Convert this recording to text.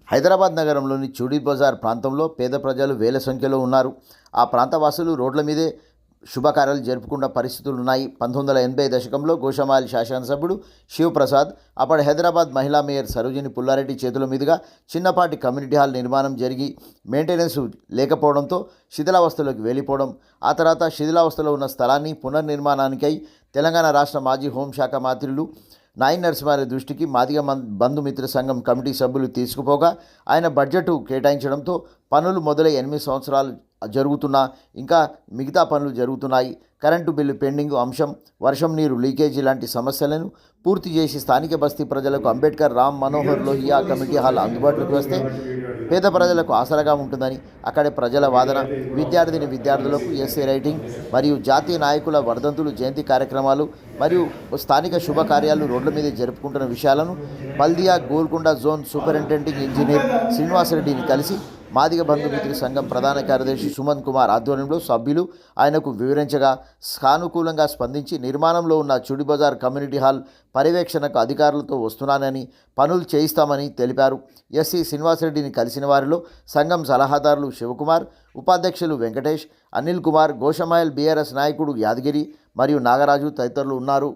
హైదరాబాద్ నగరంలోని చూడీ బజార్ ప్రాంతంలో పేద ప్రజలు వేల సంఖ్యలో ఉన్నారు. ఆ ప్రాంత వాసులు రోడ్ల మీదే శుభకార్యాలు జరుపుకున్న పరిస్థితులున్నాయి. 1980 దశకంలో గోషామాల్ శాసనసభ్యుడు శివప్రసాద్, అప్పటి హైదరాబాద్ మహిళా మేయర్ సరోజిని పుల్లారెడ్డి చేతుల మీదుగా చిన్నపాటి కమ్యూనిటీ హాల్ నిర్మాణం జరిగి మెయింటెనెన్స్ లేకపోవడంతో శిథిలావస్థలోకి వెళ్ళిపోవడం, ఆ తర్వాత శిథిలావస్థలో ఉన్న స్థలాన్ని పునర్నిర్మాణానికై తెలంగాణ రాష్ట్ర మాజీ హోంశాఖ మంత్రులు నాయన్ నరసింహారెడ్డి దృష్టికి మాదిగ బంధుమిత్ర సంఘం కమిటీ సభ్యులు తీసుకుపోగా ఆయన బడ్జెట్ కేటాయించడంతో పనులు మొదలై 8 సంవత్సరాలు జరుగుతున్నా ఇంకా మిగతా పనులు జరుగుతున్నాయి. కరెంటు బిల్లు పెండింగ్ అంశం, వర్షం నీరు లీకేజీ లాంటి సమస్యలను పూర్తి చేసి స్థానిక బస్తీ ప్రజలకు అంబేద్కర్ రామ్ మనోహర్ లోహియా కమిటీ హాల్ అందుబాటులోకి వస్తే పేద ప్రజలకు ఆసరాగా ఉంటుందని అక్కడి ప్రజల వాదన. విద్యార్థులకు ఎస్సీ రైటింగ్ మరియు జాతీయ నాయకుల వర్ధంతులు, జయంతి కార్యక్రమాలు మరియు స్థానిక శుభకార్యాలు రోడ్ల మీద జరుపుకుంటున్న విషయాలను బల్దియా గోల్కొండ జోన్ సూపరింటెండింగ్ ఇంజనీర్ శ్రీనివాసరెడ్డిని కలిసి మాదిగ బంధుమిత్ర సంఘం ప్రధాన కార్యదర్శి సుమన్ కుమార్ ఆధ్వర్యంలో సభ్యులు ఆయనకు వివరించగా సానుకూలంగా స్పందించి నిర్మాణంలో ఉన్న చూడీ బజార్ కమ్యూనిటీ హాల్ పర్యవేక్షణకు అధికారులతో వస్తున్నానని, పనులు చేయిస్తామని తెలిపారు. ఎస్సీ శ్రీనివాసరెడ్డిని కలిసిన వారిలో సంఘం సలహాదారులు శివకుమార్, ఉపాధ్యక్షులు వెంకటేష్, అనిల్ కుమార్, గోషమాయల్ బీఆర్ఎస్ నాయకుడు యాదగిరి మరియు నాగరాజు తదితరులు ఉన్నారు.